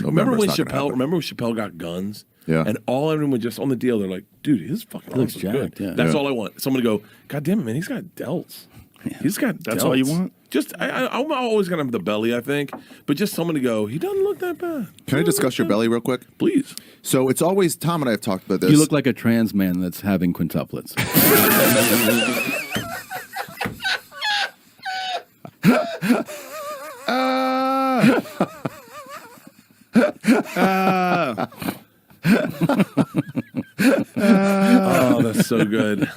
Remember when Chappelle got guns? Yeah. And everyone was just on the deal. They're like, dude, his fucking looks arms look jacked, good. yeah. That's all I want. Someone to go, God damn it, man, he's got delts. Yeah. He's got That's delts. all you want? Just, I'm always going to have the belly, I think. But just someone to go, he doesn't look that bad. Can I discuss your belly real quick? Please. So it's always, Tom and I have talked about this. You look like a trans man that's having quintuplets. Oh, that's so good.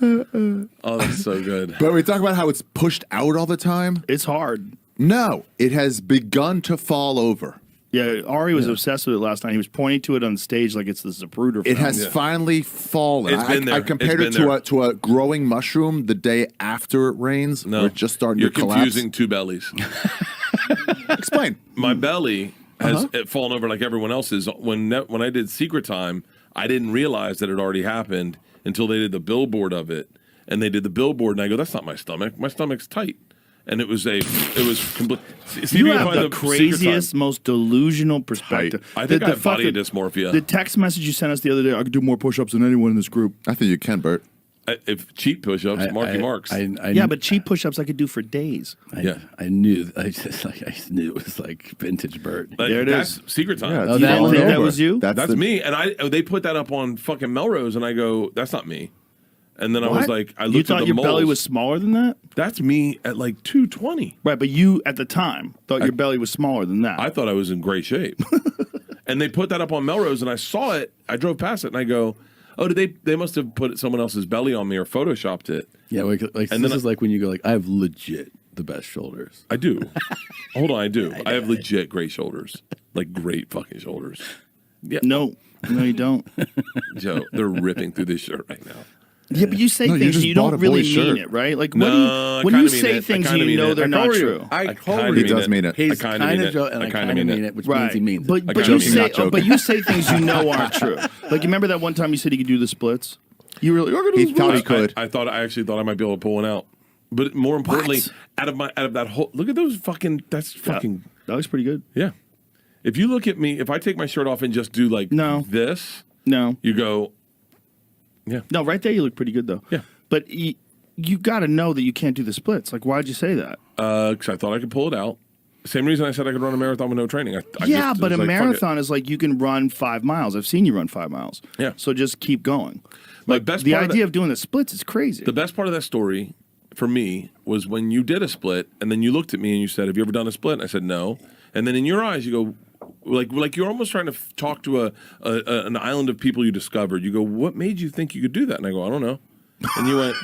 Oh, that's so good. But we talk about how it's pushed out all the time. It's hard. No, it has begun to fall over. Yeah, Ari was obsessed with it last night. He was pointing to it on stage like it's the Zapruder. It has finally fallen. It's been there. I compared It's it been there. to a growing mushroom the day after it rains. No, where it's just starting you're to collapse. confusing two bellies. Explain. My belly has fallen over like everyone else's. When I did Secret Time, I didn't realize that it already happened until they did the billboard of it. And they did the billboard, and I go, that's not my stomach. My stomach's tight. And it was complete. You have the craziest, most delusional perspective. I think I have body dysmorphia. The text message you sent us the other day, I could do more push-ups than anyone in this group. I think you can, Bert. If cheap push-ups, Marky Marks. Yeah, but cheap push-ups I could do for days. I knew. I knew it was like vintage Bert. There it that's is. Secret Time. Yeah, You didn't think that was you? That's me. And they put that up on fucking Melrose, and I go, that's not me. And then I was like, I looked You thought at the your moles. belly was smaller than that? That's me at like 220. Right, but you, at the time, thought your belly was smaller than that. I thought I was in great shape. And they put that up on Melrose, and I saw it. I drove past it, and I go, oh, they must have put someone else's belly on me or photoshopped it. Yeah, like And this then is like when you go like, I have legit the best shoulders. I do. Hold on, I do. I have legit great shoulders. Like great fucking shoulders. Yeah. No, you don't. Joe, they're ripping through this shirt right now. Yeah, but you say No, you things just and you don't bought a really boy's mean shirt. it, right? Like No, when I you kinda mean say it. things I and kinda you mean know it. they're I not kinda true. I kinda totally He does mean it. He's I kinda kind mean of it. joking, and I I kinda kind of mean mean it. it, which means he means it. But kinda you mean say, not joking. but you say things you know aren't true. Like you remember that one time you said you could do the splits. You were like, "I could do He the thought splits." he could. I actually thought I might be able to pull one out. But more importantly, What? out of that whole look at those fucking That looks pretty good. yeah. If you look at me, if I take my shirt off and just do like this, No, you go, no, right there you look pretty good though. Yeah. But you got to know that you can't do the splits. Like, why'd you say that? because I thought I could pull it out. Same reason I said I could run a marathon with no training. But I a was like, fuck it. marathon is like you can run 5 miles. I've seen you run 5 miles. Yeah. So just keep going. My Like, best the part of idea of doing the splits is crazy. The best part of that story for me was when you did a split and then you looked at me and you said, have you ever done a split? And I said, no. And then in your eyes, you go, like you're almost trying to talk to an island of people you discovered. You go, what made you think you could do that? And I go, I don't know. And you went,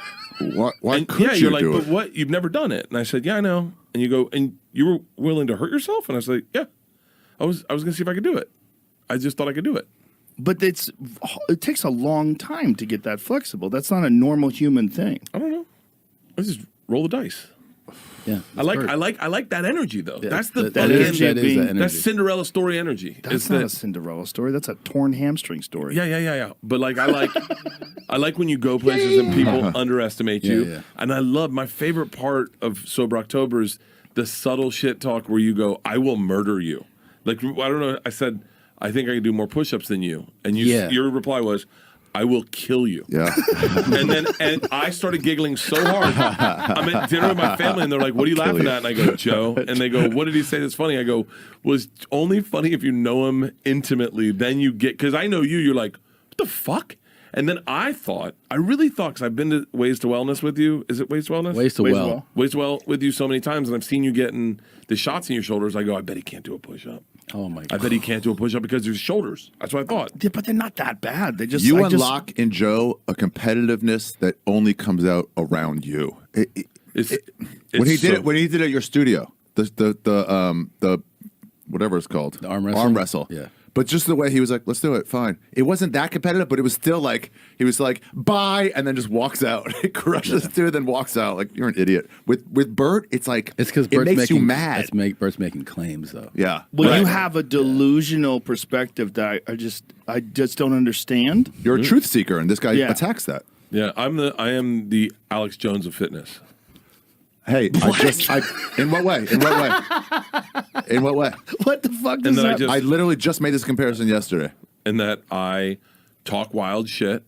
Why could yeah, you you're like, do but it? what? You've never done it. And I said, yeah, I know. And you go, and you were willing to hurt yourself? And I said, yeah. I was going to see if I could do it. I just thought I could do it. But it takes a long time to get that flexible. That's not a normal human thing. I don't know. I just roll the dice. Yeah, I like that energy though. Yeah, That's the that fucking is the energy. That's Cinderella story energy. That's not a Cinderella story. That's a torn hamstring story. Yeah. But like I like when you go places and people underestimate you. Yeah. And I love my favorite part of Sober October is the subtle shit talk where you go, I will murder you. Like I don't know. I said I think I can do more push-ups than you, and your reply was, I will kill you. Yeah. and I started giggling so hard. I'm at dinner with my family, and they're like, what are you laughing at? And I go, Joe. And they go, what did he say that's funny? I go, was only funny if you know him intimately. Then you get, because I know you're like, what the fuck? And then I really thought, because I've been to Ways to Wellness with you. Is it Ways to Wellness? Ways to Well. Ways to Well with you so many times, and I've seen you getting the shots in your shoulders. I go, I bet he can't do a push-up. Oh my god! I bet he can't do a push-up because of his shoulders. That's what I thought. Yeah, but they're not that bad. They just You unlock in Joe a competitiveness that only comes out around you. When he did it at your studio, the whatever it's called, The arm wrestle? Arm wrestle. Yeah. But just the way he was like, let's do it, fine. It wasn't that competitive, but it was still like, he was like, bye, and then just walks out. It crushes dude, then walks out. Like, you're an idiot. With Bert, it's like, It's because it makes you mad. Bert's making claims though. Yeah. Well, you have a delusional perspective that I just don't understand. You're a truth seeker, and this guy Yeah. attacks that. Yeah, I am the Alex Jones of fitness. Hey, in what way? In what way? In what way? What the fuck does then I that? just- I literally just made this comparison yesterday. And that I talk wild shit,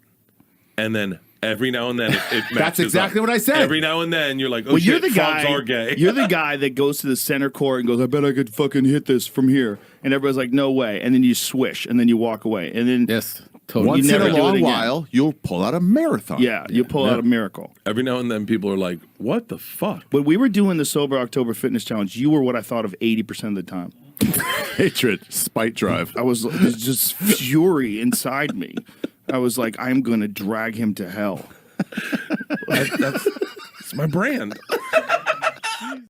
and then every now and then it matches That's exactly up. what I said. Every now and then you're like, oh Well, shit, you're the frogs guy. are gay. You're the guy that goes to the center court and goes, "I bet I could fucking hit this from here," and everybody's like, "No way!" And then you swish, and then you walk away, and then Yes, totally. Once You in never a do it long again. while, you'll pull out a marathon. yeah, you pull out a miracle. Every now and then people are like, what the fuck? When we were doing the Sober October Fitness Challenge, you were what I thought of 80% of the time. Hatred, spite drive. I was there's just fury inside me. I was like, I'm going to drag him to hell. That's my brand.